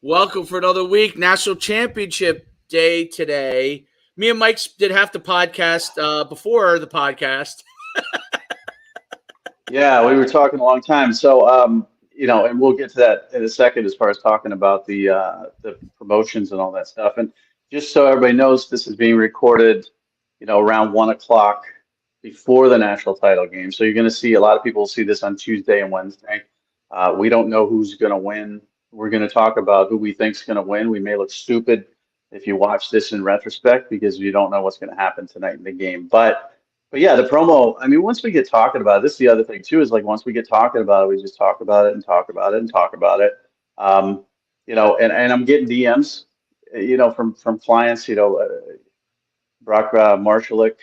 Welcome for another week. National Championship Day today. Me and Mike did half the podcast before the podcast. Yeah, we were talking a long time. And we'll get to that in a second as far as talking about the promotions and all that stuff. And just so everybody knows, this is being recorded, around 1 o'clock before the national title game. So you're going to see a lot of people see this on Tuesday and Wednesday. We don't know who's going to win. We're going to talk about who we think's going to win. We may look stupid if you watch this in retrospect because you don't know what's going to happen tonight in the game. But yeah, the promo, I mean, once we get talking about it, this is the other thing too, is like once we get talking about it, we just talk about it and talk about it and talk about it. Um, and I'm getting DMs, from clients, Brock Marshalik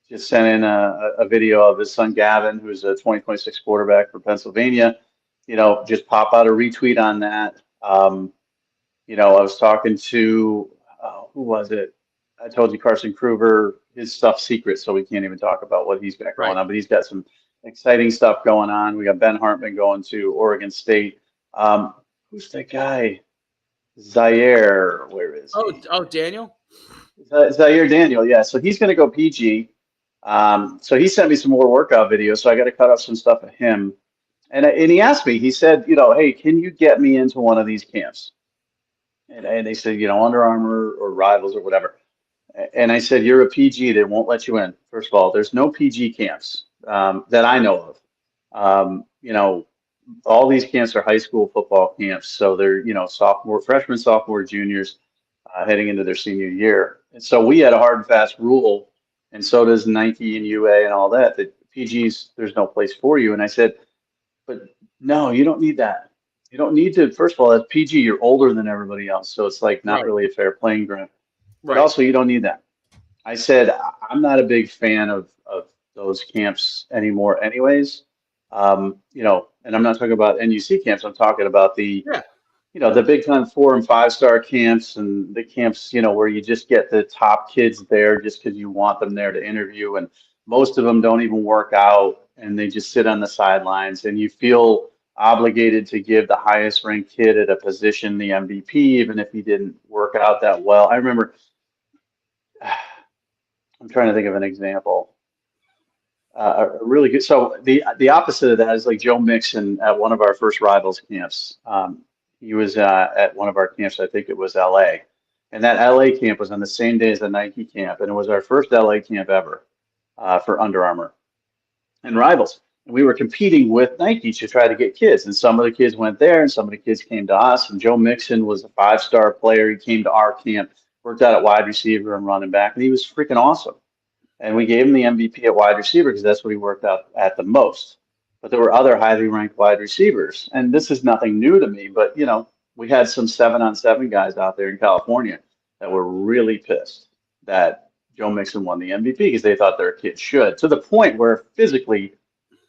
just sent in a video of his son Gavin, who's a 2026 quarterback for Pennsylvania, just pop out a retweet on that. I was talking to, who was it? I told you Carson Kruger, his stuff's secret, so we can't even talk about what he's got going Right. on. But he's got some exciting stuff going on. We got Ben Hartman going to Oregon State. Who's that guy? Zaire, where is Oh, he? oh, Daniel. Zaire Daniel, yeah. So he's going to go PG. So he sent me some more workout videos, so I got to cut off some stuff of him. And he asked me, he said, hey, can you get me into one of these camps? And they said, Under Armour or Rivals or whatever. And I said, you're a PG, they won't let you in. First of all, there's no PG camps that I know of. All these camps are high school football camps. So they're, freshmen, sophomore, juniors heading into their senior year. And so we had a hard and fast rule, and so does Nike and UA and all that, that PGs, there's no place for you. And I said, but no, you don't need that. You don't need to, first of all, as PG, you're older than everybody else. So it's like not Right. really a fair playing ground. But Right. also, you don't need that. I said I'm not a big fan of those camps anymore, anyways. And I'm not talking about NUC camps. I'm talking about Yeah. the big time 4 and 5 star camps and the camps, where you just get the top kids there just because you want them there to interview. And most of them don't even work out and they just sit on the sidelines. And you feel obligated to give the highest ranked kid at a position the MVP, even if he didn't work out that well. I remember, I'm trying to think of an example. A really good. So the opposite of that is like Joe Mixon at one of our first Rivals camps. He was at one of our camps. I think it was LA, and that LA camp was on the same day as the Nike camp, and it was our first LA camp ever for Under Armour and Rivals. And we were competing with Nike to try to get kids, and some of the kids went there, and some of the kids came to us. And Joe Mixon was a 5 star player. He came to our camp, worked out at wide receiver and running back, and he was freaking awesome. And we gave him the MVP at wide receiver because that's what he worked out at the most. But there were other highly ranked wide receivers. And this is nothing new to me, but we had some 7-on-7 guys out there in California that were really pissed that Joe Mixon won the MVP because they thought their kid should, to the point where physically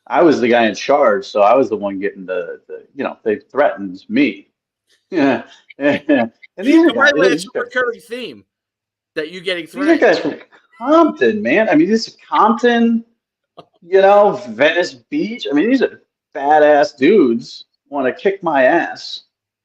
I was the guy in charge, so I was the one getting they threatened me. Yeah. And these are And by guys, the way, it's a recurring theme that you getting these are threatened. guys from Compton, man. I mean, this is Compton, Venice Beach. I mean, these are badass dudes want to kick my ass.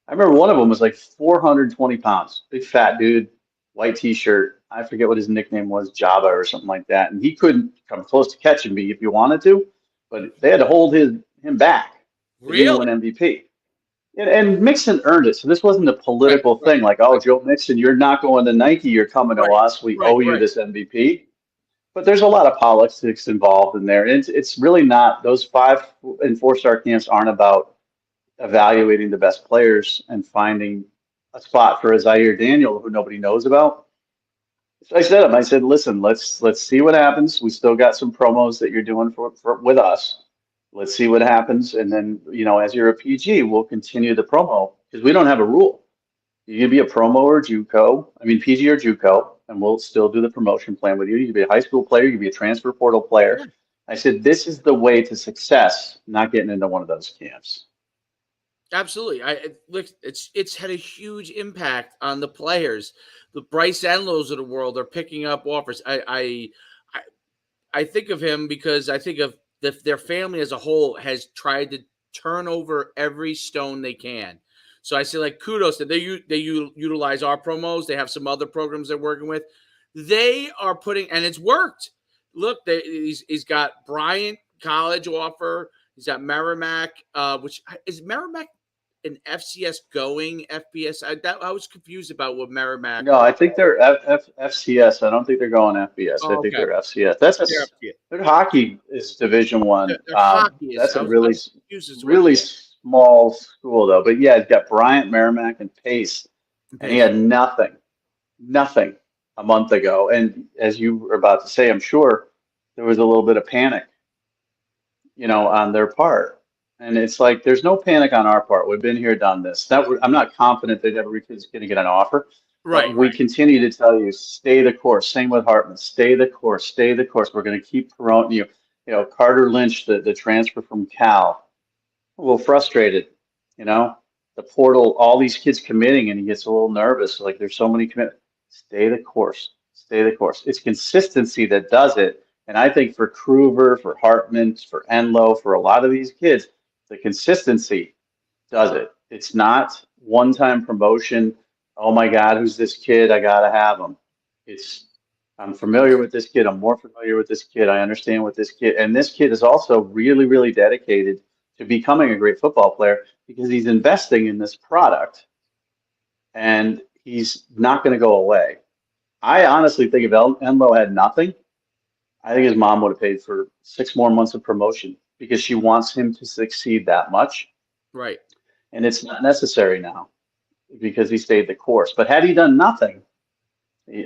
I remember one of them was like 420 pounds, big fat dude, white t-shirt. I forget what his nickname was, Java or something like that. And he couldn't come close to catching me if you wanted to, but they had to hold him back because he didn't Really? win MVP. And Mixon earned it. So this wasn't a Right. political Right. thing like, oh, Joe Mixon, you're not going to Nike, you're coming to Right. us. We Right. owe you Right. this MVP. But there's a lot of politics involved in there. And it's really not, those 5 and 4 star camps aren't about evaluating the best players and finding a spot for a Zaire Daniel who nobody knows about. So I said to him, I said, listen, let's see what happens. We still got some promos that you're doing for with us. Let's see what happens. And then, as you're a PG, we'll continue the promo because we don't have a rule. You can be a promo or JUCO, I mean PG or JUCO, and we'll still do the promotion plan with you. You can be a high school player, you can be a transfer portal player. Yeah. I said, this is the way to success, not getting into one of those camps. Absolutely. Look, it's had a huge impact on the players. The Bryce Enlows of the world are picking up offers. I think of him because I think of their family as a whole has tried to turn over every stone they can So I say like kudos that they utilize our promos. They have some other programs they're working with. They are putting, and it's worked. Look, he's got Bryant College offer. He's got Merrimack, which is Merrimack an FCS going FBS. I was confused about what Merrimack. No, I think they're FCS. I don't think they're going FBS. I Oh, think okay, they're FCS. they're FCS. Their hockey is Division One. Their hockey is. That's a I really was confused as to what. really Yeah, small school though. But yeah, it's got Bryant, Merrimack, and Pace, and he pace. had nothing a month ago. And as you were about to say, I'm sure there was a little bit of panic, on their part. And it's like, there's no panic on our part. We've been here, done this. I'm not confident that every kid's going to get an offer, Right, but we continue to tell you, stay the course. Same with Hartman, stay the course, stay the course. We're going to keep promoting you. Carter Lynch, the transfer from Cal, a little frustrated, you know, the portal, all these kids committing, and he gets a little nervous. Like there's so many commit. Stay the course. Stay the course. It's consistency that does it. And I think for Kruger, for Hartman, for Enlow, for a lot of these kids, the consistency does it. It's not one-time promotion. Oh my God, who's this kid? I gotta have him. It's I'm familiar with this kid. I'm more familiar with this kid. I understand what this kid, and this kid is also really, really dedicated to becoming a great football player because he's investing in this product and he's not going to go away. I honestly think if Enlo had nothing, I think his mom would have paid for 6 more months of promotion because she wants him to succeed that much. right. And it's not necessary now because he stayed the course. But had he done nothing,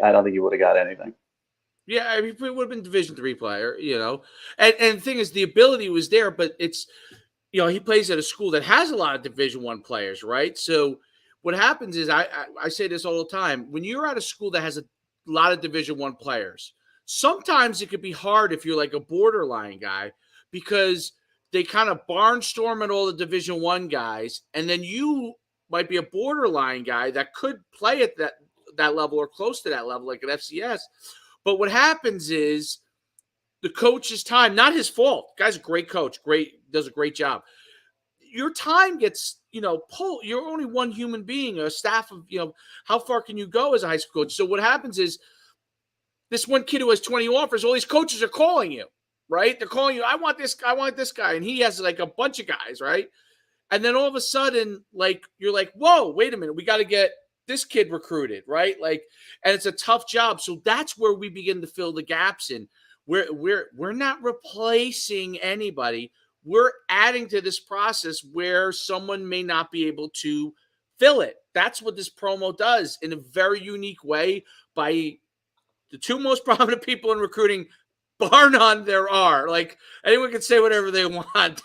I don't think he would have got anything. Yeah, I mean, it would have been Division 3 player, and the thing is, the ability was there, but it's, he plays at a school that has a lot of Division 1 players, right? So what happens is, I say this all the time: when you're at a school that has a lot of Division 1 players, sometimes it could be hard if you're like a borderline guy because they kind of barnstorm at all the Division 1 guys, and then you might be a borderline guy that could play at that level or close to that level, like an FCS. But what happens is the coach's time, not his fault. The guy's a great coach, does a great job. Your time gets, pulled. You're only one human being, a staff of, how far can you go as a high school coach? So what happens is this one kid who has 20 offers, all these coaches are calling you, right? They're calling you, I want this guy. And he has like a bunch of guys, right? And then all of a sudden, like, you're like, whoa, wait a minute. We got to get this kid recruited, right? Like, and it's a tough job. So that's where we begin to fill the gaps in. We're not replacing anybody. We're adding to this process where someone may not be able to fill it. That's what this promo does in a very unique way by the two most prominent people in recruiting, bar none, there are. Like, anyone can say whatever they want.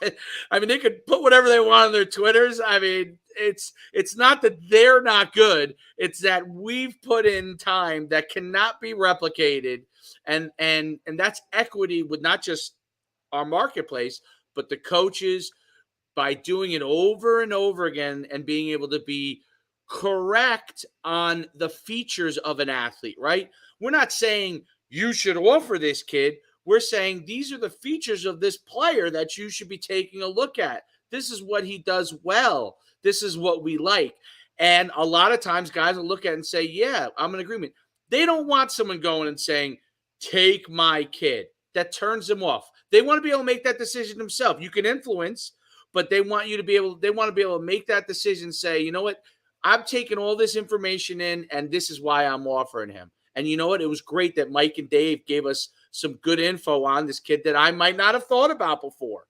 I mean, they could put whatever they want on their Twitters. I mean, it's not that they're not good. It's that we've put in time that cannot be replicated. And that's equity with not just our marketplace, but the coaches, by doing it over and over again and being able to be correct on the features of an athlete, right? We're not saying you should offer this kid. We're saying these are the features of this player that you should be taking a look at. This is what he does well. This is what we like. And a lot of times guys will look at it and say, yeah, I'm in agreement. They don't want someone going and saying, take my kid. That turns them off. They want to be able to make that decision themselves. You can influence, but they want to be able to make that decision, say, you know what? I'm taking all this information in, and this is why I'm offering him. And you know what? It was great that Mike and Dave gave us some good info on this kid that I might not have thought about before.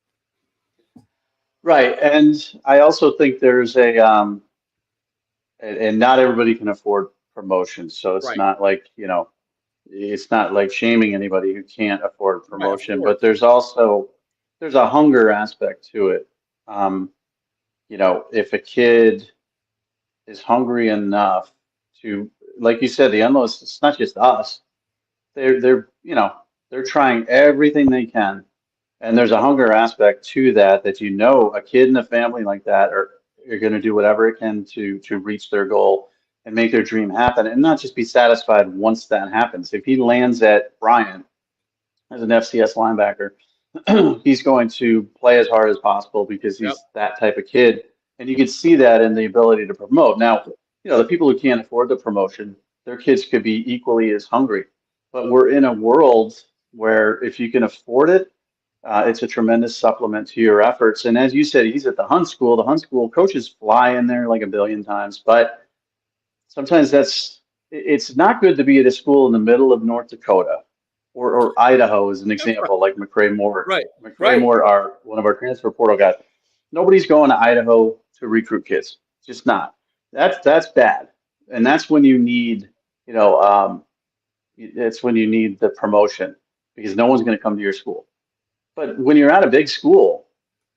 Right. And I also think there's and not everybody can afford promotions. So it's Right. not like, it's not like shaming anybody who can't afford Right, of promotion, but course. there's a hunger aspect to it. Um, if a kid is hungry enough to, like you said, the endless, it's not just us. They're trying everything they can. And there's a hunger aspect to that a kid in a family like that are going to do whatever it can to reach their goal and make their dream happen and not just be satisfied once that happens. If he lands at Bryant as an FCS linebacker, he's going to play as hard as possible because Yep. he's that type of kid. And you can see that in the ability to promote. Now, the people who can't afford the promotion, their kids could be equally as hungry. But we're in a world where if you can afford it, it's a tremendous supplement to your efforts. And as you said, he's at the Hunt School. The Hunt School coaches fly in there like a billion times, but sometimes it's not good to be at a school in the middle of North Dakota or Idaho as an Right, example, like McCray Moore. right, McCray right. Moore, one of our transfer portal guys. Nobody's going to Idaho to recruit kids. Just not. That's bad, and that's when you need, it's when you need the promotion because no one's going to come to your school. But when you're at a big school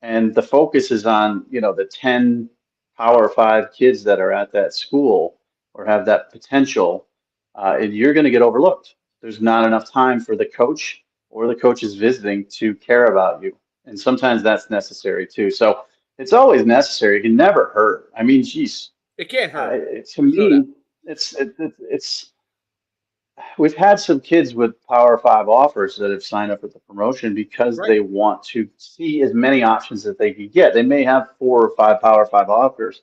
and the focus is on, the 10 Power Five kids that are at that school or have that potential, and you're going to get overlooked. There's not enough time for the coach or the coaches visiting to care about you. And sometimes that's necessary too. So it's always necessary. It can never hurt. I mean, geez, It can't hurt. to There's no doubt. me, it's we've had some kids with Power Five offers that have signed up with the promotion because Right, they want to see as many options that they could get. They may have 4 or 5 Power Five offers,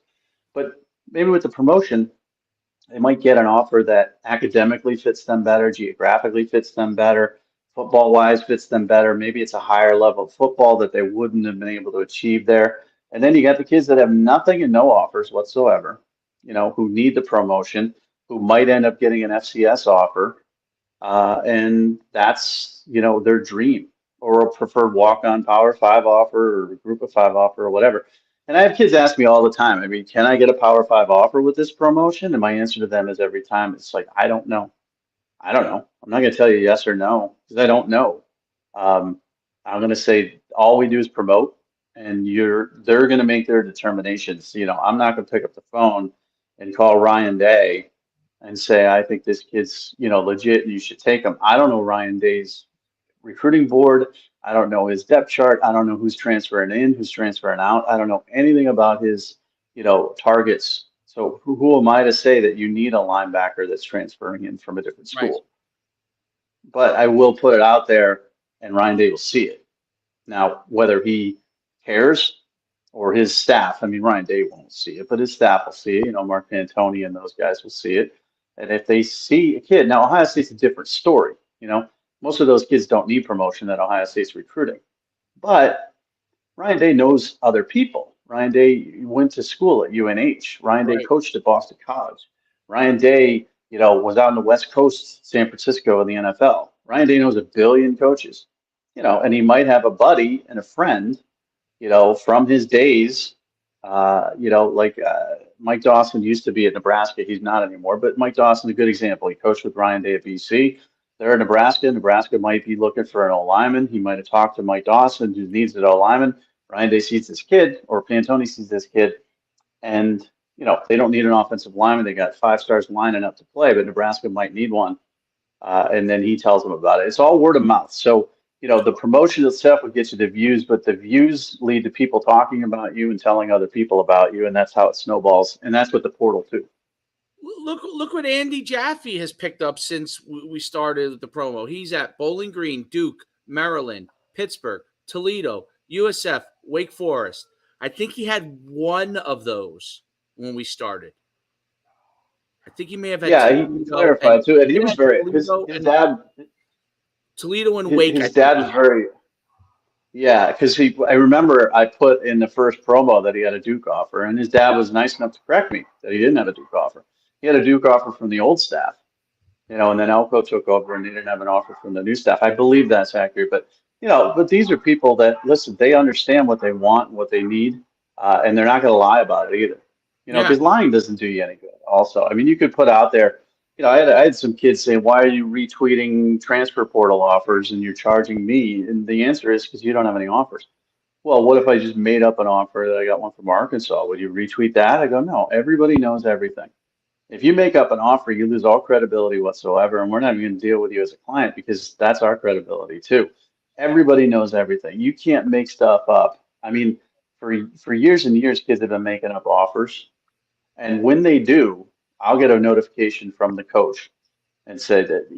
but maybe with the promotion, they might get an offer that academically fits them better, geographically fits them better, football wise fits them better. Maybe it's a higher level of football that they wouldn't have been able to achieve there. And then you got the kids that have nothing and no offers whatsoever, who need the promotion, who might end up getting an FCS offer, and that's, their dream or a preferred walk-on Power Five offer or Group of Five offer or whatever. And I have kids ask me all the time, I mean, can I get a Power Five offer with this promotion? And my answer to them is every time, it's like, I don't know. I don't know. I'm not going to tell you yes or no because I don't know. Um, I'm going to say all we do is promote, and they're going to make their determinations. I'm not going to pick up the phone and call Ryan Day and say I think this kid's legit and you should take him. I don't know Ryan Day's recruiting board. I don't know his depth chart. I don't know who's transferring in, who's transferring out. I don't know anything about his targets. So who am I to say that you need a linebacker that's transferring in from a different right, school? But I will put it out there, and Ryan Day will see it. Now, whether he cares or his staff, I mean, Ryan Day won't see it, but his staff will see it. Mark Pantoni and those guys will see it. And if they see a kid, now Ohio State's a different story. Most of those kids don't need promotion at Ohio State's recruiting. But Ryan Day knows other people. Ryan Day went to school at UNH. Ryan Day right, coached at Boston College. Ryan Day, was out on the West Coast, San Francisco in the NFL. Ryan Day knows a billion coaches, and he might have a buddy and a friend, from his days, like Mike Dawson used to be at Nebraska. He's not anymore, but Mike Dawson's a good example. He coached with Ryan Day at BC. They're in Nebraska. Nebraska might be looking for an O lineman. He might have talked to Mike Dawson, who needs an O lineman. Ryan Day sees this kid, or Pantoni sees this kid, and they don't need an offensive lineman. They got 5 stars lining up to play, but Nebraska might need one. And then he tells them about it. It's all word of mouth. So the promotion itself will get you the views, but the views lead to people talking about you and telling other people about you, and that's how it snowballs. And that's what the portal too. Look what Andy Jaffe has picked up since we started the promo. He's at Bowling Green, Duke, Maryland, Pittsburgh, Toledo, USF, Wake Forest. I think he had one of those when we started. I think he may have had Yeah, he Toledo and clarified too, and he yeah, was very Toledo his and dad Toledo and his, Wake. I his think dad he was had. very. Yeah, because I remember I put in the first promo that he had a Duke offer, and his dad was nice enough to correct me that he didn't have a Duke offer. He had a Duke offer from the old staff, and then Elko took over and he didn't have an offer from the new staff. I believe that's accurate, but but these are people that listen, they understand what they want, and what they need, and they're not going to lie about it either. Yeah, Because lying doesn't do you any good. Also, I mean, you could put out there, I had some kids saying, "Why are you retweeting transfer portal offers and you're charging me?" And the answer is because you don't have any offers. Well, what if I just made up an offer that I got one from Arkansas? Would you retweet that? I go, no, everybody knows everything. If you make up an offer, you lose all credibility whatsoever, and we're not even going to deal with you as a client because that's our credibility too. Everybody knows everything. You can't make stuff up. I mean, for years and years, kids have been making up offers, and when they do, I'll get a notification from the coach and say that,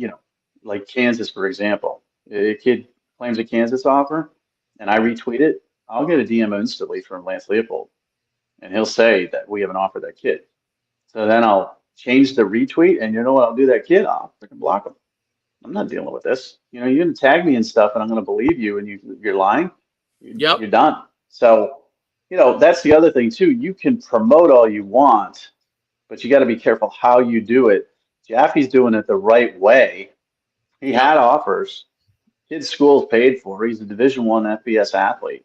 like Kansas, for example, a kid claims a Kansas offer, and I retweet it, I'll get a DM instantly from Lance Leopold and he'll say that we haven't offered that kid. So then I'll change the retweet, and you know what? I'll do that kid. I'll freaking block him. I'm not dealing with this. You're gonna tag me and stuff, and I'm gonna believe you, and you're lying. Yep. You're done. So, that's the other thing too. You can promote all you want, but you got to be careful how you do it. Jaffe's doing it the right way. He Yep. had offers. Kid's school's paid for. He's a Division I FBS athlete,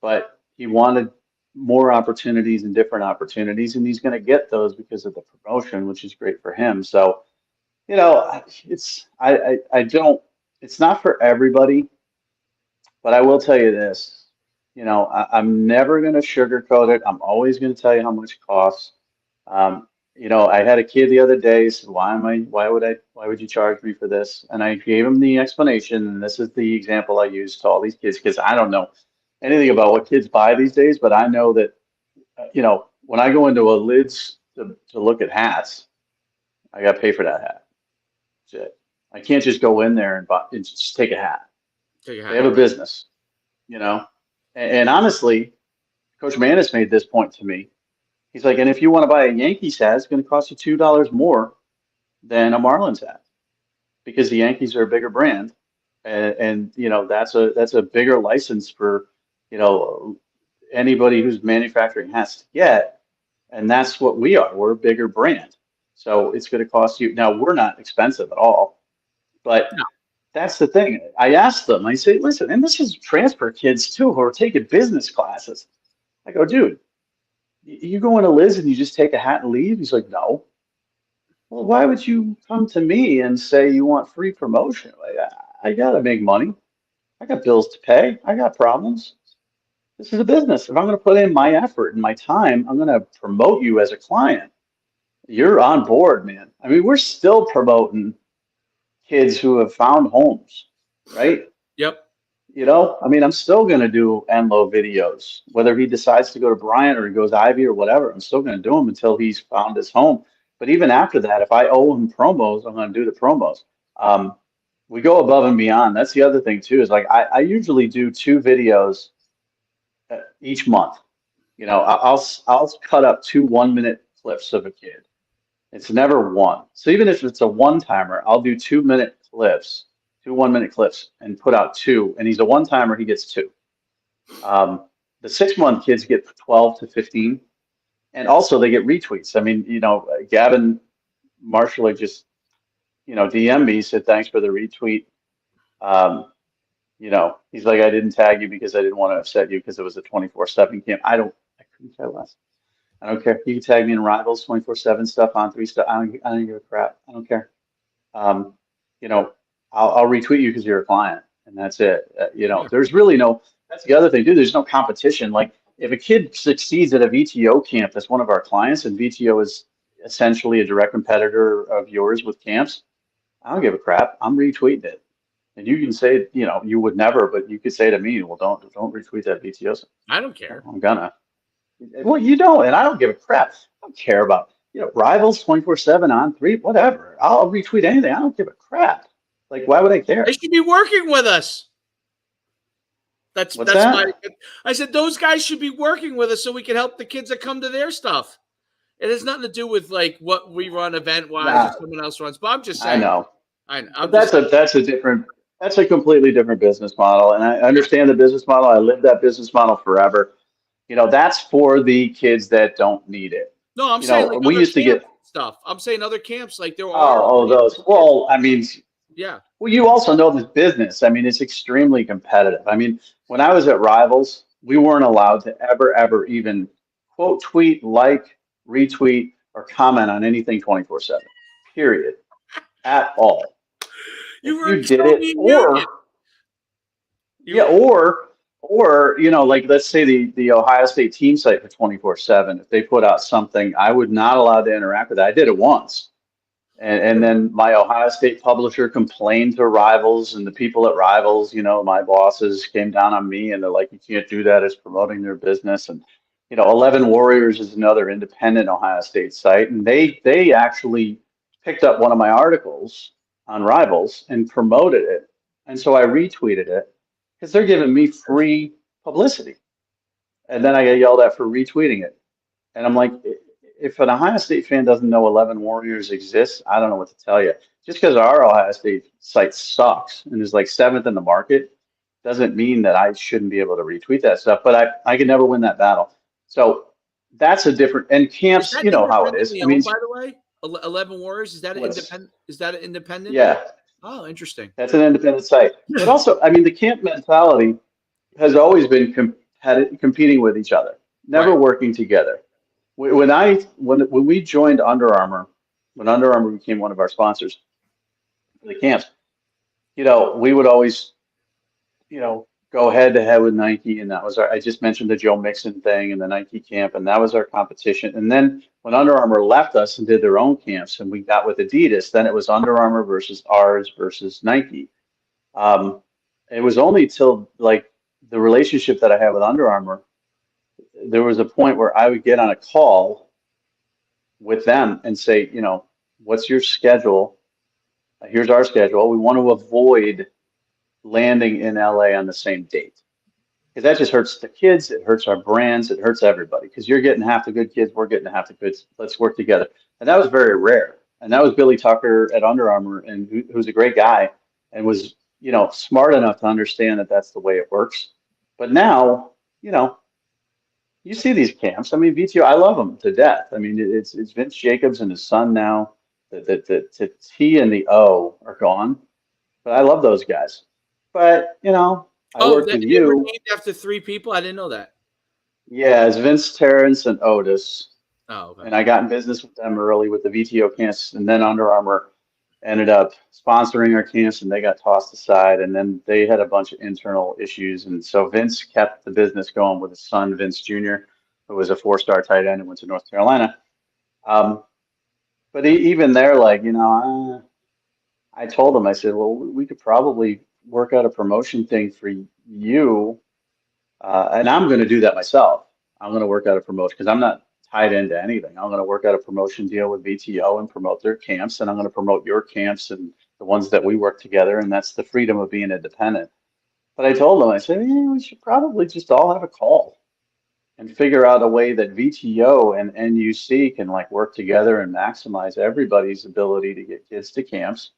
but he wanted more opportunities and different opportunities, and he's going to get those because of the promotion, which is great for him. So, it's I don't. It's not for everybody, but I will tell you this. I'm never going to sugarcoat it. I'm always going to tell you how much it costs. Um, I had a kid the other day said, why would you charge me for this? And I gave him the explanation, and this is the example I use to all these kids because I don't know anything about what kids buy these days, but I know that, when I go into a lids to look at hats, I got to pay for that hat. That's it. I can't just go in there and just take a hat. Take your They hat. have a Right. business, you know. And honestly, Coach Manis made this point to me. He's like, and if you want to buy a Yankees hat, it's going to cost you $2 more than a Marlins hat because the Yankees are a bigger brand, and that's a bigger license for you know anybody who's manufacturing hats to get, and that's what we are. We're a bigger brand, so it's going to cost you. Now we're not expensive at all, but No. that's the thing. I asked them. I say, listen, and this is transfer kids too who are taking business classes. I go, dude, you go into Liz and you just take a hat and leave? He's like, no. Well, why would you come to me and say you want free promotion? Like, I gotta make money. I got bills to pay. I got problems. This is a business. If I'm going to put in my effort and my time, I'm going to promote you as a client. You're on board, man. I mean, we're still promoting kids who have found homes, right? Yep. I mean, I'm still going to do Enlo videos, whether he decides to go to Bryant or he goes Ivy or whatever. I'm still going to do them until he's found his home. But even after that, if I owe him promos, I'm going to do the promos. Um, we go above and beyond. That's the other thing too, is like I usually do 2 videos each month. I'll cut up 2 1-minute clips of a kid. It's never one. So even if it's a one timer, I'll do 2 minute clips, 2 1-minute clips, and put out two. And he's a one timer, he gets two. The 6 month kids get 12 to 15, and also they get retweets. I mean, Gavin Marshall just DM me, said thanks for the retweet. He's like, I didn't tag you because I didn't want to upset you because it was a 24/7 camp. I couldn't care less. I don't care. You can tag me in Rivals 24/7 stuff, on three stuff. I don't give a crap. I don't care. Um, you know, I'll retweet you because you're a client, and that's it. Yeah. There's really no. That's the other thing, dude. There's no competition. Like if a kid succeeds at a VTO camp, that's one of our clients, and VTO is essentially a direct competitor of yours with camps. I don't give a crap. I'm retweeting it. And you can say, you would never, but you could say to me, well, don't retweet that VTO. I don't care. I'm gonna. Well, you don't, and I don't give a crap. I don't care about, Rivals 24/7 on three, whatever. I'll retweet anything. I don't give a crap. Like, why would I care? They should be working with us. That's What's that's my. that? I said those guys should be working with us so we can help the kids that come to their stuff. It has nothing to do with like what we run event wise or Nah, someone else runs. But I'm just I saying. know. I'm But just saying. that's a completely different business model. And I understand the business model. I lived that business model forever. That's for the kids that don't need it. No, I'm saying like We other used to camp get, stuff. I'm saying other camps like there are. those. Well, I mean, Yeah. well, you also know this business. I mean, it's extremely competitive. I mean, when I was at Rivals, we weren't allowed to ever even quote tweet, like, retweet, or comment on anything 24/7. Period. At all. You If were you in did it, Soviet Union. You yeah, were, or like let's say the Ohio State team site for 24/7. If they put out something, I would not allow to interact with that. I did it once. And then my Ohio State publisher complained to Rivals, and the people at Rivals, my bosses came down on me, and they're like, you can't do that. It's promoting their business. And 11 Warriors is another independent Ohio State site, and they actually picked up one of my articles on Rivals and promoted it. And so I retweeted it because they're giving me free publicity, and then I get yelled at for retweeting it. And I'm like, if an Ohio State fan doesn't know 11 Warriors exists, I don't know what to tell you. Just because our Ohio State site sucks and is like seventh in the market doesn't mean that I shouldn't be able to retweet that stuff. But I can never win that battle. So that's a different, and Is camps, that you know how it is. independently I mean, owned, by the way? 11 Warriors, is that an what's, independent? Is that an independent? yeah, Oh, interesting. that's an independent site. But also, I mean, the camp mentality has always been competing with each other, never Right. working together. When we joined Under Armour, when Under Armour became one of our sponsors for the camps, we would always, go head to head with Nike, and that was I just mentioned the Joe Mixon thing and the Nike camp, and that was our competition. And then when Under Armour left us and did their own camps, and we got with Adidas, then it was Under Armour versus ours versus Nike. Um, it was only till like the relationship that I had with Under Armour, there was a point where I would get on a call with them and say, what's your schedule? Here's our schedule. We want to avoid landing in LA on the same date because that just hurts the kids. It hurts our brands. It hurts everybody because you're getting half the good kids. We're getting half the good. Let's work together. And that was very rare. And that was Billy Tucker at Under Armour, and who's a great guy and was, smart enough to understand that that's the way it works. But now, you know, you see these camps. I mean, VTO, I love them to death. I mean, it's Vince Jacobs and his son now. The T and the O are gone, but I love those guys. But I Oh, worked that with they were you. named after three people? I didn't know that. Yeah, it's Vince, Terrence, and Otis, Oh, okay. and I got in business with them early with the VTO camps, and then Under Armour ended up sponsoring our camps, and they got tossed aside, and then they had a bunch of internal issues, and so Vince kept the business going with his son, Vince Jr., who was a four-star tight end and went to North Carolina. Um, but even there, like, I told him, I said, well, we could probably work out a promotion thing for you, and I'm going to do that myself. I'm going to work out a promotion because I'm not tied into anything. I'm going to work out a promotion deal with VTO and promote their camps, and I'm going to promote your camps and the ones that we work together, and that's the freedom of being independent. But I told him, I said, we should probably just all have a call and figure out a way that VTO and NUC can like work together and maximize everybody's ability to get kids to camps,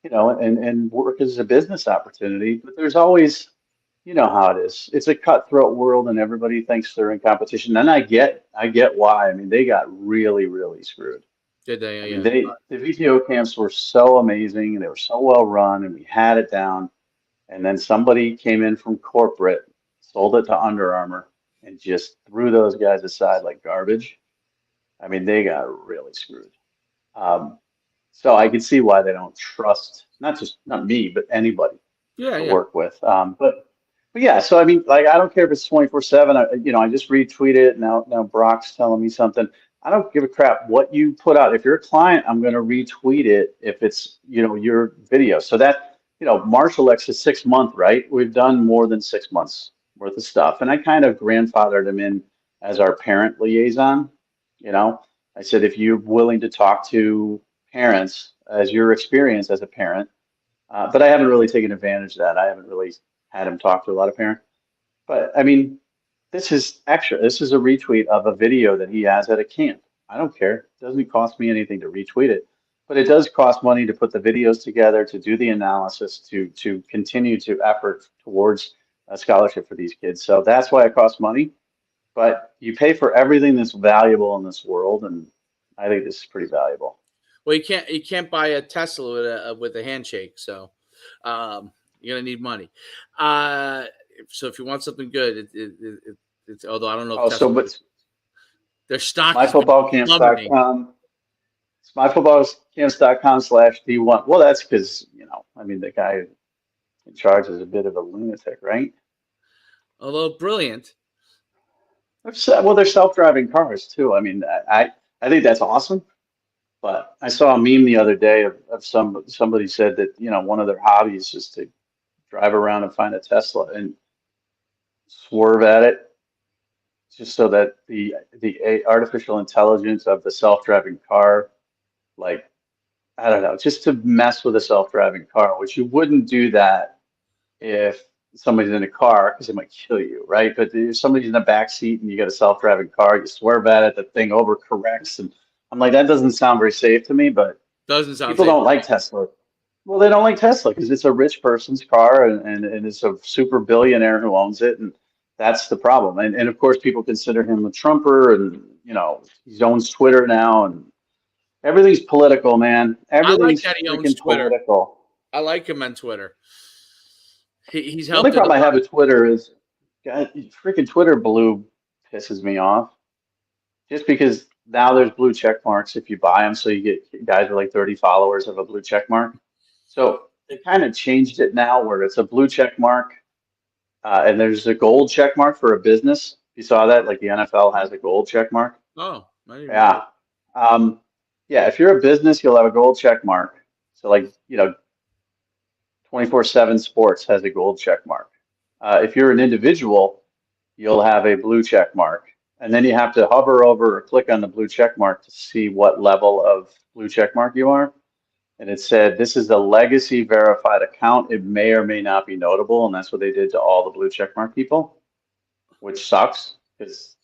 and work as a business opportunity. But there's always, how it is. It's a cutthroat world and everybody thinks they're in competition. And I get why. I mean, they got really, really screwed. Did they? I mean, Yeah. the VTO camps were so amazing and they were so well run and we had it down. And then somebody came in from corporate, sold it to Under Armour, and just threw those guys aside like garbage. I mean, they got really screwed. Um, so I can see why they don't trust not me, but anybody Yeah, to yeah. work with. But yeah, so I mean, like I don't care if it's 24/7. I just retweet it. Now Brock's telling me something. I don't give a crap what you put out. If you're a client, I'm going to retweet it if it's, your video. So that, Marshall X is 6 month, right? We've done more than 6 months worth of stuff. And I kind of grandfathered him in as our parent liaison. You know, I said, if you're willing to talk to parents as your experience as a parent, but I haven't really taken advantage of that. I haven't really had him talk to a lot of parents. But I mean, this is extra. This is a retweet of a video that he has at a camp. I don't care. It doesn't cost me anything to retweet it, but it does cost money to put the videos together, to do the analysis, to continue to effort towards a scholarship for these kids. So that's why it costs money. But you pay for everything that's valuable in this world, and I think this is pretty valuable. Well, you can't buy a Tesla with a handshake, so you're gonna need money. Uh, so if you want something good, it's although I don't know if Oh, so Tesla but their stock has been plummeting. myfootballcamps.com. It's myfootballcamps.com/D1. Well, that's because, I mean, the guy in charge is a bit of a lunatic, right? Although brilliant. Well, they're self-driving cars too. I mean, I think that's awesome. But I saw a meme the other day of somebody said that, one of their hobbies is to drive around and find a Tesla and swerve at it just so that the artificial intelligence of the self-driving car, like, I don't know, just to mess with a self-driving car, which you wouldn't do that if somebody's in a car because it might kill you, right? But if somebody's in the back seat and you got a self-driving car, you swerve at it, the thing overcorrects, and I'm like, that doesn't sound very safe to me. But Doesn't sound people safe. don't like Tesla. Well, they don't like Tesla because it's a rich person's car, and it's a super billionaire who owns it, and that's the problem. And of course, people consider him a Trumper, and he owns Twitter now, and everything's political, man. I like Everything's that he owns freaking Twitter. political. I like him on Twitter. He's The only helped in problem a I have lot. with Twitter is, God, freaking Twitter blue pisses me off. Just because now there's blue check marks if you buy them, so you get guys with like 30 followers of a blue check mark. So they kind of changed it now where it's a blue check mark, and there's a gold check mark for a business. You saw that? Like the NFL has a gold check mark. Oh, I didn't even know that. Yeah. Um, yeah, if you're a business, you'll have a gold check mark. So like, 24/7 Sports has a gold check mark. If you're an individual, you'll have a blue check mark. And then you have to hover over or click on the blue check mark to see what level of blue check mark you are. And it said, this is a legacy verified account. It may or may not be notable. And that's what they did to all the blue check mark people, which sucks because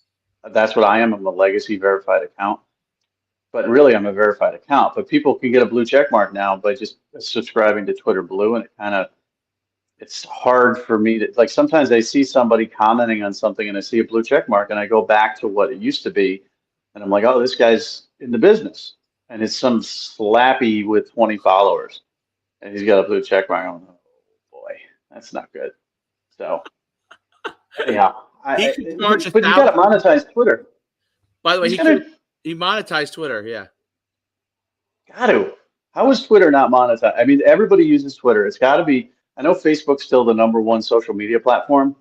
that's what I am. I'm a legacy verified account. But really, I'm a verified account. But people can get a blue check mark now by just subscribing to Twitter Blue. And it's hard for me to, like, sometimes I see somebody commenting on something and I see a blue check mark and I go back to what it used to be. And I'm like, oh, this guy's in the business. And it's some slappy with 20 followers and he's got a blue check mark. I'm like, oh boy, that's not good. So anyhow, He could charge a but you got to thousand. monetize Twitter. By the way, He's gonna he monetized Twitter. Yeah. got to. How is Twitter not monetized? I mean, everybody uses Twitter. It's got to be. I know Facebook's still the number one social media platform,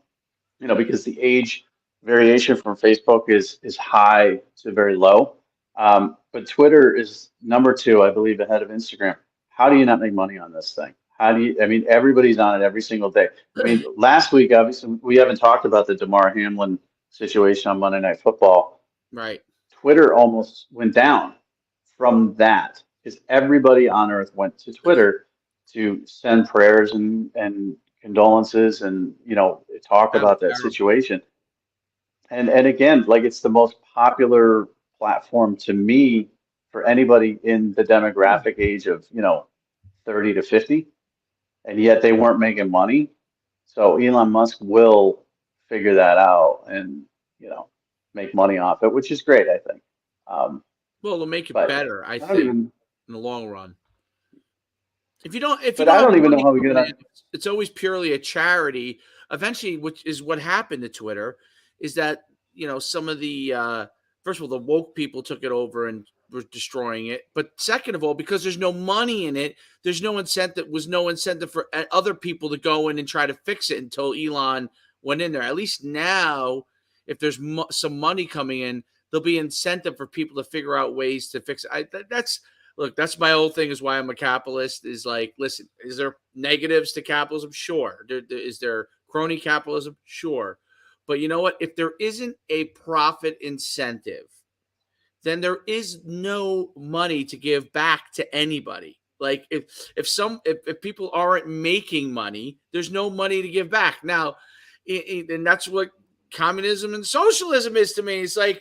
because the age variation from Facebook is high to very low. But Twitter is number two, I believe, ahead of Instagram. How do you not make money on this thing? How do you, I mean, everybody's on it every single day. I mean, last week, obviously, we haven't talked about the DeMar Hamlin situation on Monday Night Football. Right. Twitter almost went down from that because everybody on earth went to Twitter to send prayers and condolences and talk That was about that terrible. situation. And again, like it's the most popular platform to me for anybody in the demographic age of 30 to 50, and yet they weren't making money. So Elon Musk will figure that out and make money off it, which is great, I think. Um, Well, it'll make it but better, I I don't think, even. in the long run. If you But don't I have don't even know money how we get coming on. in, it's always purely a charity. Eventually, which is what happened to Twitter, is that some of the first of all the woke people took it over and were destroying it. But second of all, because there's no money in it, there's no incentive. Was no incentive for other people to go in and try to fix it until Elon went in there. At least now, if there's some money coming in, there'll be incentive for people to figure out ways to fix it. That's look, that's my whole thing is why I'm a capitalist is like, listen, is there negatives to capitalism? Sure. Is there crony capitalism? Sure. But you know what? If there isn't a profit incentive, then there is no money to give back to anybody. Like if people aren't making money, there's no money to give back. Now, and that's what communism and socialism is to me. It's like,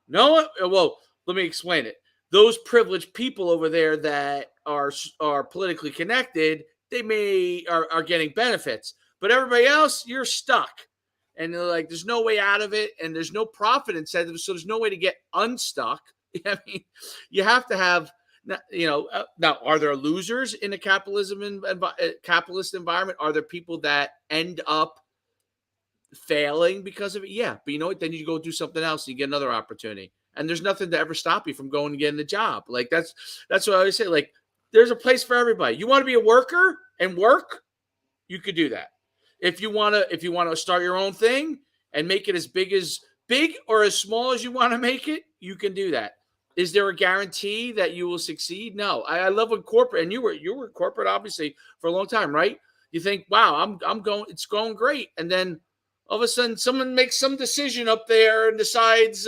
no, well, let me explain it. Those privileged people over there that are politically connected, they are getting benefits, but everybody else, you're stuck, and they're like, there's no way out of it, and there's no profit incentive, so there's no way to get unstuck. I mean, you have to have, now, are there losers in a capitalist environment? Are there people that end up failing because of it? Yeah. But you know what? Then you go do something else and you get another opportunity. And there's nothing to ever stop you from going and getting the job. Like that's what I always say. Like, there's a place for everybody. You want to be a worker and work, you could do that. If you want to start your own thing and make it as big or as small as you want to make it, you can do that. Is there a guarantee that you will succeed? No. I love when corporate, and you were corporate obviously for a long time, right? You think, wow, I'm going, it's going great, and then all of a sudden someone makes some decision up there and decides,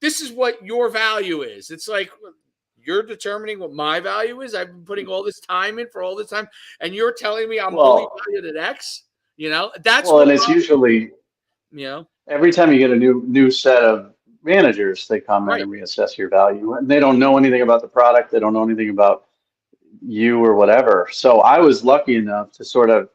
this is what your value is. It's like, You're determining what my value is. I've been putting all this time in for all this time, and you're telling me I'm only Well, valued at X. That's well, what and it's bothers usually me. every time you get a new set of managers, they come in Right, and reassess your value, and they don't know anything about the product. They don't know anything about you or whatever. So I was lucky enough to sort of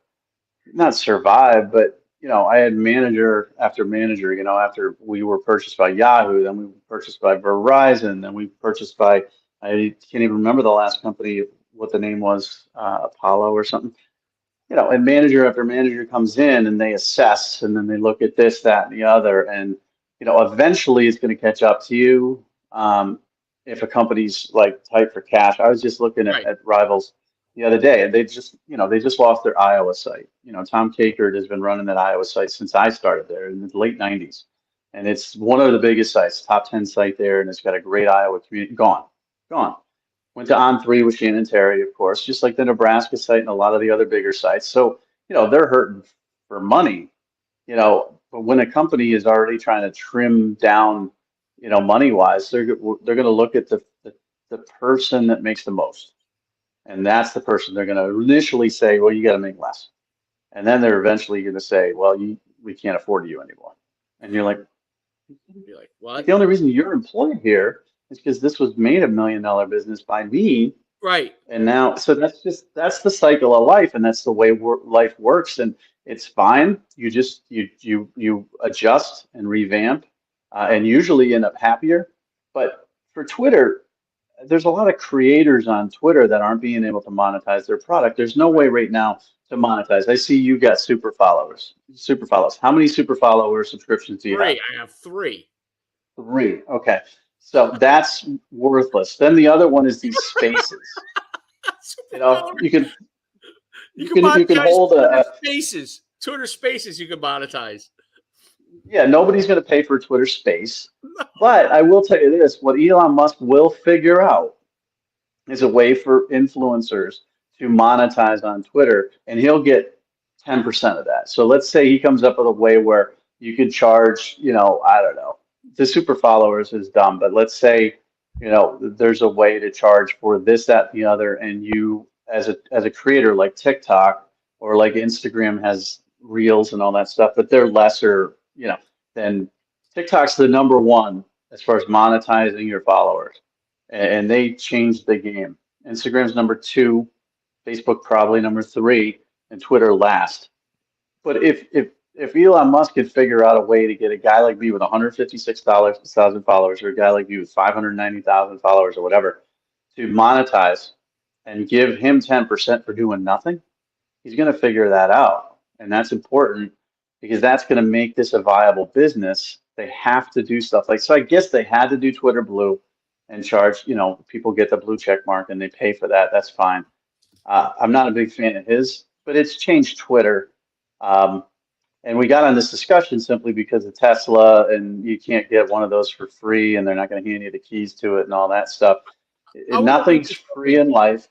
not survive, but I had manager after manager. After we were purchased by Yahoo, then we were purchased by Verizon, then we purchased by I can't even remember the last company what the name was, Apollo or something. And manager after manager comes in and they assess and then they look at this, that, and the other, and eventually it's going to catch up to you. If a company's like tight for cash, I was just looking at, right, at Rivals the other day, and they just lost their Iowa site. Tom Kakert has been running that Iowa site since I started there in the late '90s, and it's one of the biggest sites, top 10 site there, and it's got a great Iowa community. Gone. Went to On3 with Shannon Terry, of course, just like the Nebraska site and a lot of the other bigger sites. So, they're hurting for money, but when a company is already trying to trim down, money wise, they're going to look at the person that makes the most. And that's the person they're going to initially say, well, you got to make less. And then they're eventually going to say, well, we can't afford you anymore. And you're like, you're like, like what? the only reason you're employed here is because this was made $1 million business by me. Right, And now, so that's the cycle of life, and that's the way life works, and it's fine. You just you adjust and revamp, and usually end up happier. But for Twitter, there's a lot of creators on Twitter that aren't being able to monetize their product. There's no way right now to monetize. I see you got super followers. Super follows. How many super follower subscriptions do you have? three. I have three. Three. Okay. So that's worthless. Then the other one is these spaces. Super You power. can You you can can you can monetize hold Twitter Spaces. Twitter Spaces you can monetize. yeah, nobody's going to pay for Twitter Space. But I will tell you this, what Elon Musk will figure out is a way for influencers to monetize on Twitter, and he'll get 10% of that. So let's say he comes up with a way where you could charge, I don't know, the super followers is dumb, but let's say, there's a way to charge for this, that, and the other, and you as a creator like TikTok or like Instagram has Reels and all that stuff, but they're lesser, than TikTok's the number one as far as monetizing your followers, and they changed the game. Instagram's number two, Facebook probably number three, and Twitter last. But if Elon Musk could figure out a way to get a guy like me with 156,000 followers, or a guy like you with 590,000 followers, or whatever, to monetize and give him 10% for doing nothing, he's going to figure that out, and that's important because that's going to make this a viable business. They have to do stuff like so. I guess they had to do Twitter Blue and charge. People get the blue check mark and they pay for that. That's fine. I'm not a big fan of his, but it's changed Twitter. Um, and we got on this discussion simply because of Tesla, and you can't get one of those for free, and they're not going to hand you the keys to it and all that stuff. I want to read Nothing's this free something. in life.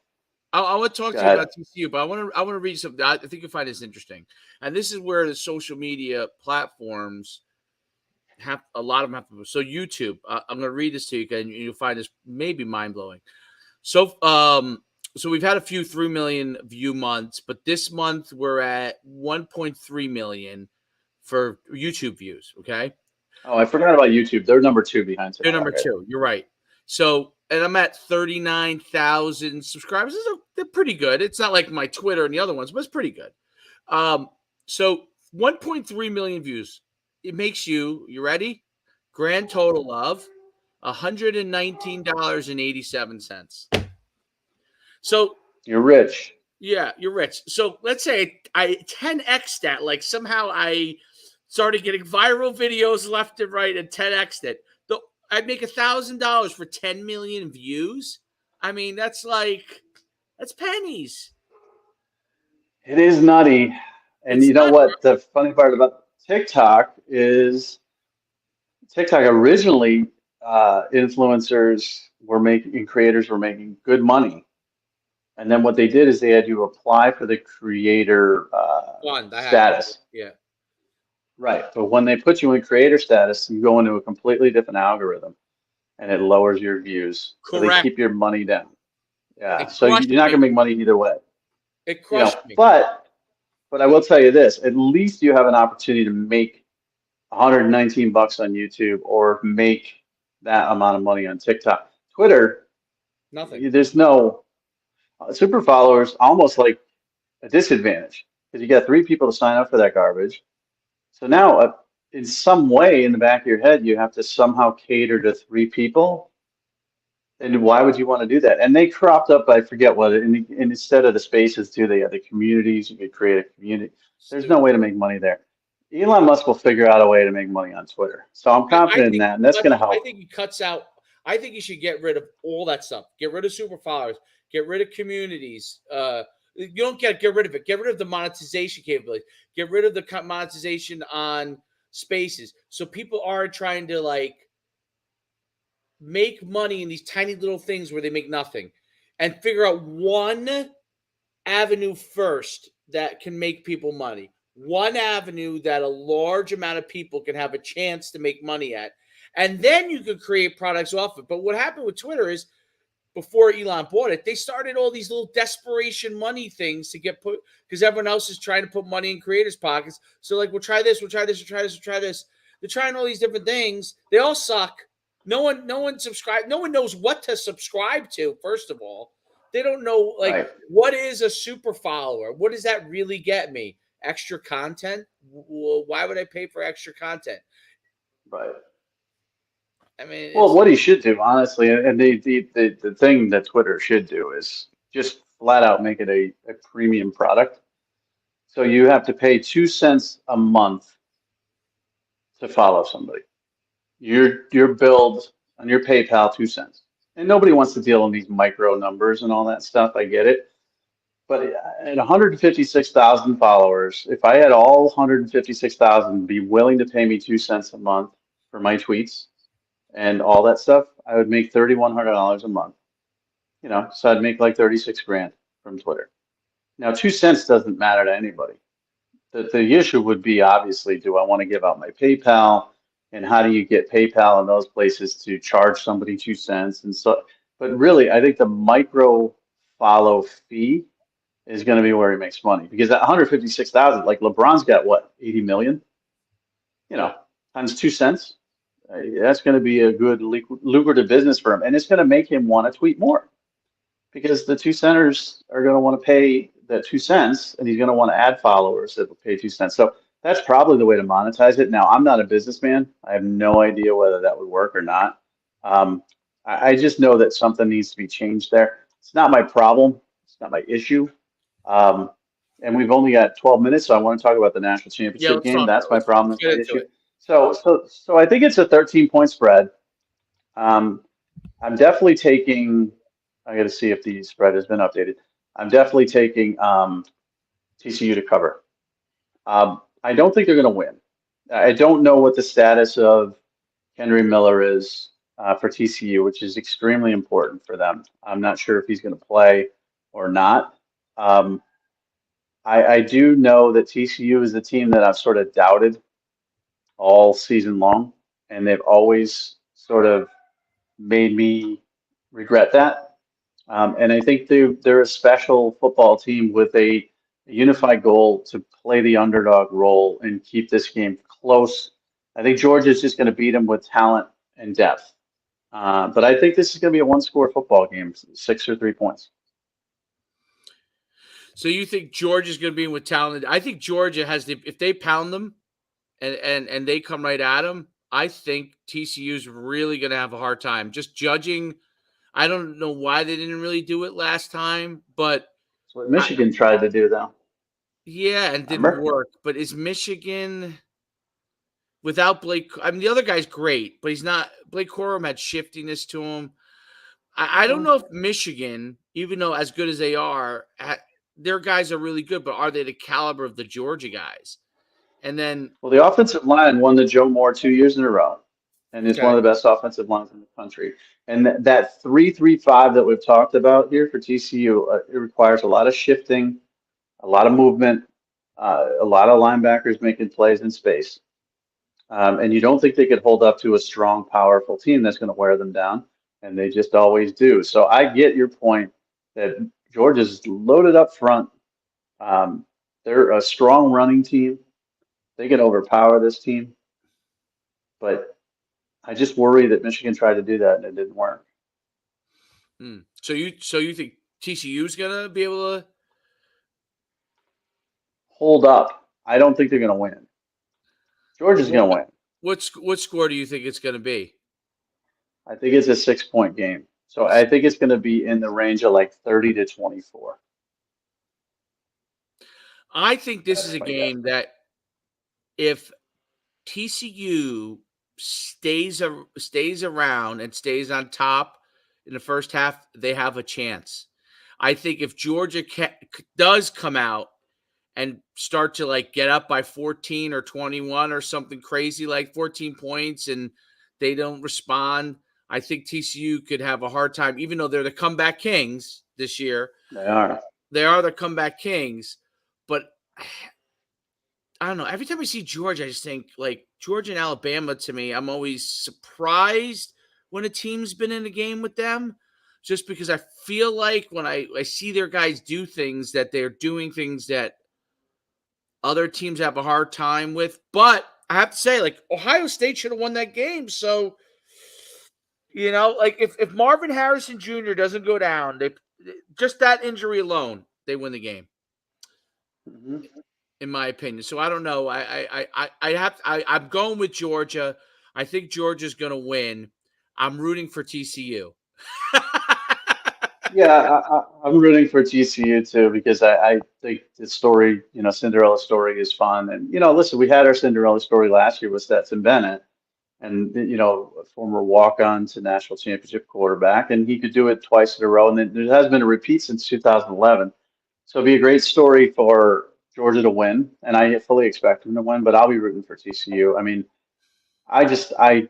I want to talk Go to you ahead. about TCU, but I want to read something. I think you'll find this interesting. And this is where the social media platforms have a lot of them have. So YouTube, I'm going to read this to you, and you'll find this maybe mind blowing. So, so we've had a few 3 million view months, but this month we're at 1.3 million for YouTube views. Okay, Oh, I forgot about YouTube. They're number two behind they're TikTok, number I think. two. You're right. So, and I'm at 39,000 subscribers. They're pretty good. It's not like my Twitter and the other ones, but it's pretty good. Um, so 1.3 million views. It makes you ready? Grand total of $119.87. So You're rich. yeah, you're rich. So let's say I 10x that. Like somehow I started getting viral videos left and right and 10x it. I'd make $1,000 for 10 million views. I mean, that's pennies. It is nutty. And It's you know not. what? The funny part about TikTok is TikTok originally, influencers were making and creators were making good money. And then what they did is they had you apply for the creator Fun. I had it. status. Yeah. Right. But when they put you in creator status, you go into a completely different algorithm. and it lowers your views. So they Correct. keep your money down. Yeah. It So crushed you're not me. gonna make money either way. It You know, crushed me. but I will tell you this, at least you have an opportunity to make 119 bucks on YouTube or make that amount of money on TikTok. Twitter, Nothing. there's no super followers, almost like a disadvantage because you got three people to sign up for that garbage. So now, in some way, in the back of your head, you have to somehow cater to three people. And why would you want to do that? And they cropped up, I forget what, and instead of the spaces too, they have the communities. You could create a community. There's no Stupid. way to make money there. Elon Musk will figure out a way to make money on Twitter. So I'm confident in that, and that's going to I help. think he cuts out. I think he should get rid of all that stuff. Get rid of super followers. Get rid of communities. You don't get rid of it. Get rid of the monetization capabilities. Get rid of the monetization on spaces. So people are trying to like make money in these tiny little things where they make nothing, and figure out one avenue first that can make people money. One avenue that a large amount of people can have a chance to make money at. And then you can create products off it. But what happened with Twitter is before Elon bought it, they started all these little desperation money things to get put because everyone else is trying to put money in creators' pockets. So like, we'll try this, we'll try this, we'll try this, we'll try this. They're trying all these different things. They all suck. No one subscribe. No one knows what to subscribe to. First of all, they don't know like Right, what is a super follower. What does that really get me? Extra content? Well, why would I pay for extra content? right. I mean, Well, it's what he should do, honestly, and the thing that Twitter should do is just flat out make it a premium product. So you have to pay 2 cents a month to follow somebody. Your billed on your PayPal 2 cents. And nobody wants to deal in these micro numbers and all that stuff. I get it. But at 156,000 followers, if I had all 156,000 be willing to pay me 2 cents a month for my tweets and all that stuff, I would make $3,100 a month. You know, so I'd make like 36 grand from Twitter. Now, 2 cents doesn't matter to anybody. The issue would be obviously, do I want to give out my PayPal? And how do you get PayPal in those places to charge somebody 2 cents? And so, but really, I think the micro follow fee is going to be where he makes money because at 156,000, like LeBron's got what, 80 million, you know, times 2 cents. That's going to be a good lucrative business for him. And it's going to make him want to tweet more because the two centers are going to want to pay that 2 cents and he's going to want to add followers that will pay 2 cents. So that's probably the way to monetize it. Now, I'm not a businessman. I have no idea whether that would work or not. I just know that something needs to be changed there. It's not my problem. It's not my issue. Um, and we've only got 12 minutes, so I want to talk about the national yeah. championship Let's game. talk about That's it. my problem. Let's That's get my into issue. it. So I think it's a 13-point spread. Um, I'm definitely taking. I got to see if the spread has been updated. I'm definitely taking TCU to cover. I don't think they're going to win. I don't know what the status of Henry Miller is for TCU, which is extremely important for them. I'm not sure if he's going to play or not. Um, I do know that TCU is the team that I've sort of doubted all season long, and they've always sort of made me regret that. And I think they're a special football team with a unified goal to play the underdog role and keep this game close. I think Georgia's just going to beat them with talent and depth. But I think this is going to be a one-score football game, 6 or 3 points. So you think Georgia's going to be in with talented? I think Georgia has the if they pound them and they come right at them. I think TCU's really going to have a hard time. Just judging, I don't know why they didn't really do it last time, but That's what I, Michigan tried to do, though. yeah, and didn't Remember? work. But is Michigan without Blake? I mean, the other guy's great, but he's not. Blake Corum had shiftiness to him. I don't Well, know if Michigan, even though as good as they are, their guys are really good, but are they the caliber of the Georgia guys? And then, the offensive line won the Joe Moore 2 years in a row, and it's okay, one of the best offensive lines in the country. And that 3-3-5 that we've talked about here for TCU, it requires a lot of shifting, a lot of movement, a lot of linebackers making plays in space. And you don't think they could hold up to a strong, powerful team that's going to wear them down, and they just always do. So I get your point that Georgia's loaded up front. Um, they're a strong running team. They can overpower this team, but I just worry that Michigan tried to do that and it didn't work. So you think TCU's gonna be able to? Hold up. I don't think they're going to win. Georgia's What going to win. what score do you think it's gonna be? I think it's a 6 point game. So I think it's going to be in the range of like 30 to 24. I think this is That's a my guess. game that if TCU stays around and stays on top in the first half, they have a chance. I think if Georgia does come out and start to like get up by 14 or 21 or something crazy like 14 points and they don't respond, I think TCU could have a hard time, even though they're the comeback kings this year. They are. They are the comeback kings, but I don't know. Every time I see Georgia, I just think like Georgia and Alabama to me, I'm always surprised when a team's been in a game with them. Just because I feel like when I see their guys do things that they're doing things that other teams have a hard time with. But I have to say, like, Ohio State should have won that game. So, like if Marvin Harrison Jr. doesn't go down, they just that injury alone, they win the game, Mhm. in my opinion. So I don't know. I'm going with Georgia. I think Georgia's gonna win. I'm rooting for TCU. Yeah, I'm rooting for TCU too because I think the story, Cinderella story is fun. And, listen, we had our Cinderella story last year with Stetson Bennett and, a former walk-on to national championship quarterback, and he could do it twice in a row. And then there has been a repeat since 2011. So it'd be a great story for Georgia to win, and I fully expect them to win, but I'll be rooting for TCU. I mean, I just, I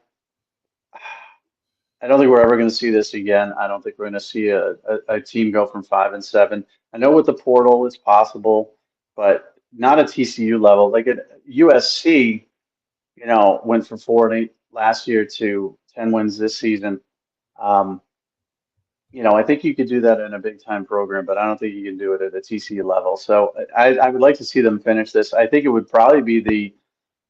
don't think we're ever going to see this again. I don't think we're going to see a team go from 5-7. I know with the portal it's possible, but not at TCU level. Like at USC, went from 4-8 last year to 10 wins this season. Um, I think you could do that in a big time program, but I don't think you can do it at a TCU level. So I would like to see them finish this. I think it would probably be the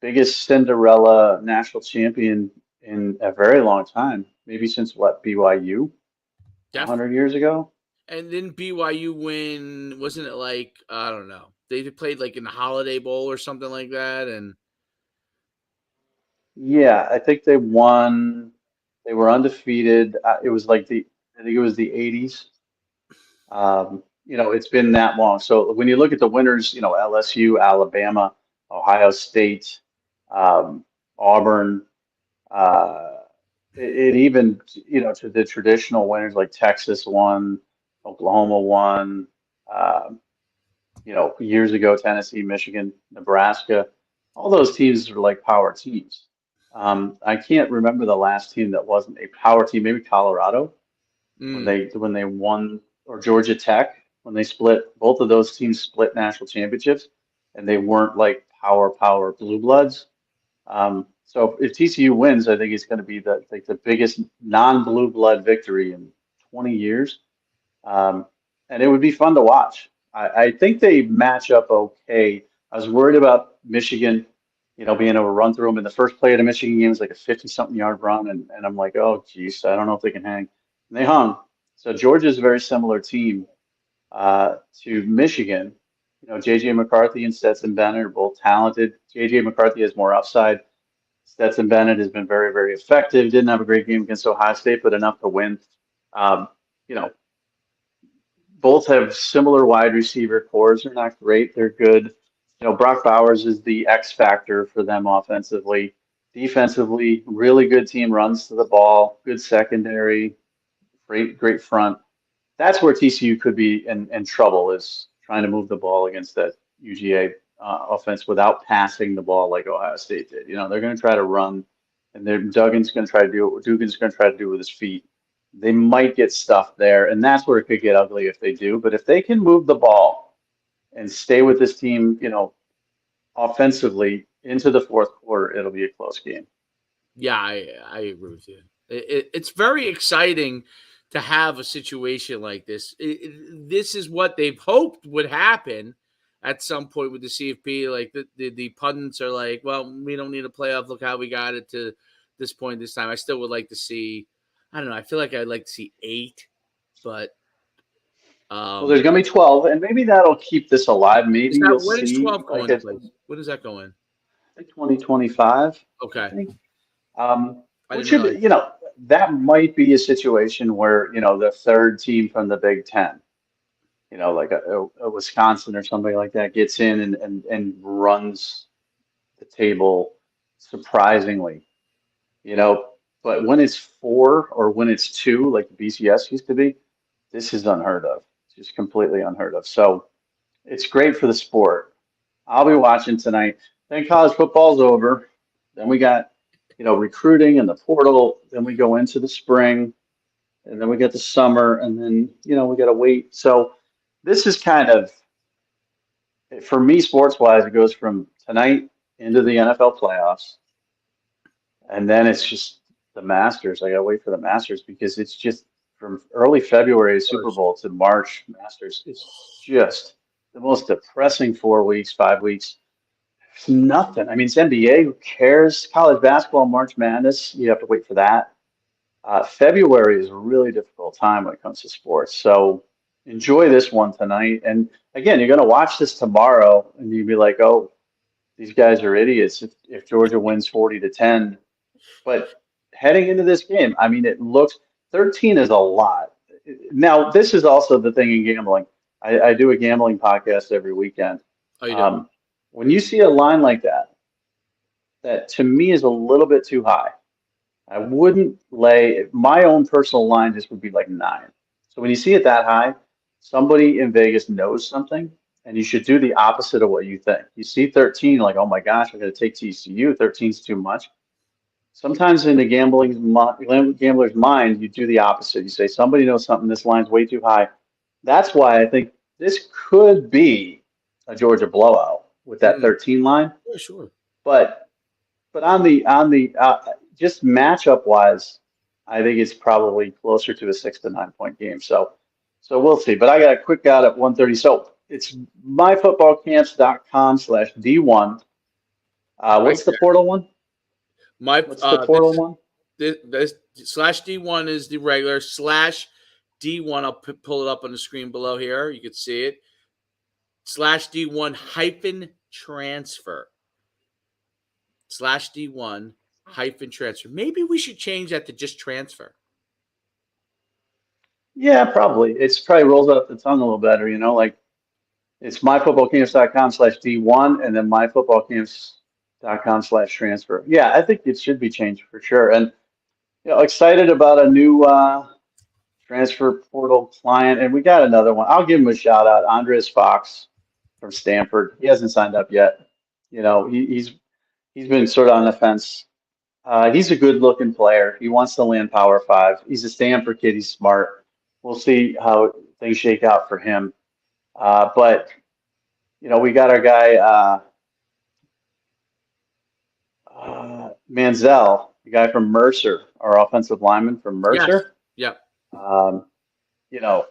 biggest Cinderella national champion in a very long time, maybe since what, BYU Definitely. 100 years ago? And then BYU win, wasn't it like I don't know? They played like in the Holiday Bowl or something like that, and Yeah, I think they won. They were undefeated. It was like I think it was the 80s. It's been that long. So when you look at the winners, LSU, Alabama, Ohio State, um, Auburn, uh, it even, to the traditional winners like Texas won, Oklahoma won, um, years ago, Tennessee, Michigan, Nebraska, all those teams are like power teams. I can't remember the last team that wasn't a power team, maybe Colorado mm, when they won, or Georgia Tech when they split. Both of those teams split national championships, and they weren't like power blue bloods. So if TCU wins, I think it's going to be the biggest non-blue blood victory in 20 years. Um, and it would be fun to watch. I think they match up okay. I was worried about Michigan, being able to run through them. In the first play of the Michigan game was like a 50-something yard run, and I'm like, oh, geez, I don't know if they can hang. And they hung. So Georgia's a very similar team to Michigan. JJ McCarthy and Stetson Bennett are both talented. JJ McCarthy has more upside. Stetson Bennett has been very, very effective. Didn't have a great game against Ohio State, but enough to win. Um, you know, both have similar wide receiver cores. They're not great. They're good. Brock Bowers is the X factor for them offensively. Defensively, really good team, runs to the ball, good secondary, great front. That's where TCU could be in trouble, is trying to move the ball against that UGA offense without passing the ball like Ohio State did. They're going to try to run, and Duggan's going to try to do what Dugan's going to try to do with his feet. They might get stuff there, and that's where it could get ugly if they do. But if they can move the ball and stay with this team, offensively, into the fourth quarter, it'll be a close game. Yeah, I agree with you. It's very exciting to have a situation like this. This is what they've hoped would happen at some point with the CFP. Like the pundits are like, well, we don't need a playoff. Look how we got it to this point this time. I still would like to see. I don't know. I feel like I'd like to see 8, but Well, there's going to be 12, and maybe that'll keep this alive. is Maybe that you'll when is see 12 like going to a, place? When does that go in? like 2025, I Okay, think. I Which didn't should, realize. that might be a situation where, the third team from the Big Ten, like a Wisconsin or somebody like that gets in and runs the table surprisingly, you know. But when it's four or when it's two, like the BCS used to be, this is unheard of. It's just completely unheard of. So it's great for the sport. I'll be watching tonight. Then college football's over. Then we got, recruiting and the portal. Then we go into the spring, and then we get the summer, and then, we got to wait. So this is kind of, for me, sports wise, it goes from tonight into the NFL playoffs, and then it's just the Masters. I got to wait for the Masters because it's just from early February Super Bowl to March Masters. It's just the most depressing 4 weeks, 5 weeks. It's nothing. I mean, it's NBA. Who cares? College basketball, March Madness. You have to wait for that. February is a really difficult time when it comes to sports. So enjoy this one tonight. And again, you're going to watch this tomorrow, and you'll be like, "Oh, these guys are idiots." If Georgia wins 40-10, but heading into this game, I mean, it looks 13 is a lot. Now, this is also the thing in gambling. I do a gambling podcast every weekend. Oh, you do? Um, when you see a line like that to me is a little bit too high. I wouldn't lay my own personal line just would be like 9. So when you see it that high, somebody in Vegas knows something, and you should do the opposite of what you think. You see 13, like, oh my gosh, I'm going to take TCU. 13's too much. Sometimes in the gambler's mind, you do the opposite. You say somebody knows something. This line's way too high. That's why I think this could be a Georgia blowout with that Mm, 13 line. yeah, sure. But on the just matchup wise, I think it's probably closer to a 6 to 9 point game. So we'll see. But I got a quick out at 1:30. So it's myfootballcamps.com/D1. Right What's the there. portal one? My What's the this portal is one? this slash D1 is the regular slash D1. I'll pull it up on the screen below here. You can see it. Slash D1 hyphen transfer. Slash D1 hyphen transfer. Maybe we should change that to just transfer. Yeah, probably. It's probably rolls off the tongue a little better, like it's myfootballcamps.com/D1 and then myfootballcamps.com/transfer. Yeah, I think it should be changed for sure. And excited about a new transfer portal client, and we got another one. I'll give him a shout out, Andres Fox from Stanford. He hasn't signed up yet. He's been sort of on the fence. He's a good looking player. He wants to land Power Five. He's a Stanford kid. He's smart. We'll see how things shake out for him. But we got our guy Manziel, the guy from Mercer, our offensive lineman from Yes. Mercer. Yep. Um, you know,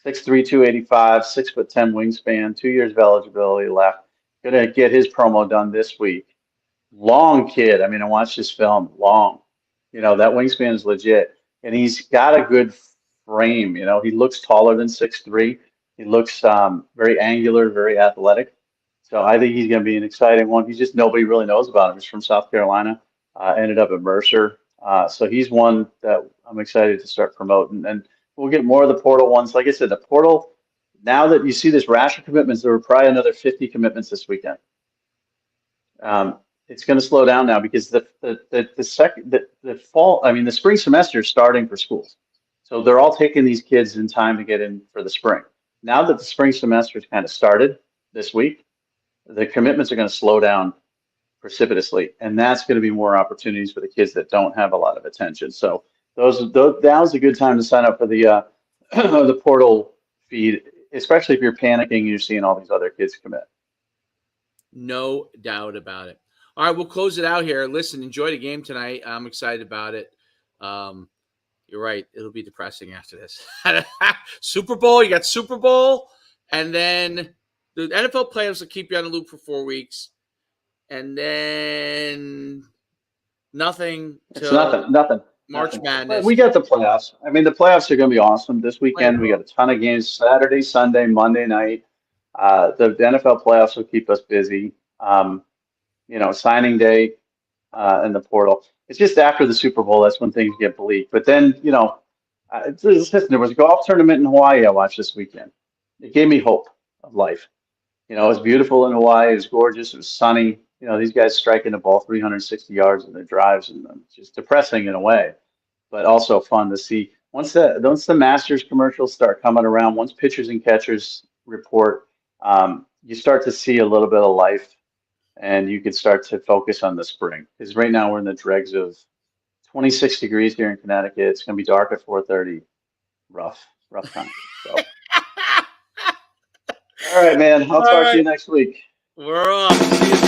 6'3", 285, 6'10" wingspan, 2 years of eligibility left. Gonna get his promo done this week. Long kid. I mean, I watched this film. Long. That wingspan is legit, and he's got a good frame. He looks taller than 6'3". He looks very angular, very athletic. So I think he's going to be an exciting one. He's just nobody really knows about him. He's from South Carolina. Ended up at Mercer. So he's one that I'm excited to start promoting. And we'll get more of the portal ones. Like I said, the portal, now that you see this rash of commitments, there were probably another 50 commitments this weekend. It's going to slow down now because the fall, I mean, the spring semester is starting for schools. So they're all taking these kids in time to get in for the spring. Now that the spring semester has kind of started this week, the commitments are going to slow down precipitously, and that's going to be more opportunities for the kids that don't have a lot of attention. So now's a good time to sign up for the the portal feed, especially if you're panicking and you're seeing all these other kids commit. No doubt about it. All right, we'll close it out here. Listen, enjoy the game tonight. I'm excited about it. You're right. It'll be depressing after this. Super Bowl, you got Super Bowl, and then the NFL playoffs will keep you on the loop for 4 weeks, and then nothing It's till nothing. March But Madness. we got the playoffs. I mean, the playoffs are going to be awesome this weekend. We Playing got a ton of games Saturday, Sunday, Monday night. The NFL playoffs will keep us busy. Signing day in the portal. It's just after the Super Bowl that's when things get bleak. But then, listen, there was a golf tournament in Hawaii I watched this weekend. It gave me hope of life. It was beautiful in Hawaii. It was gorgeous. It was sunny. These guys striking the ball 360 yards in their drives, and it's just depressing in a way, but also fun to see. Once the Masters commercials start coming around, once pitchers and catchers report, you start to see a little bit of life, and you can start to focus on the spring. Because right now we're in the dregs of 26 degrees here in Connecticut. It's going to be dark at 4:30. Rough time. So, all right, man. I'll All talk to right, you next week. we're off. See you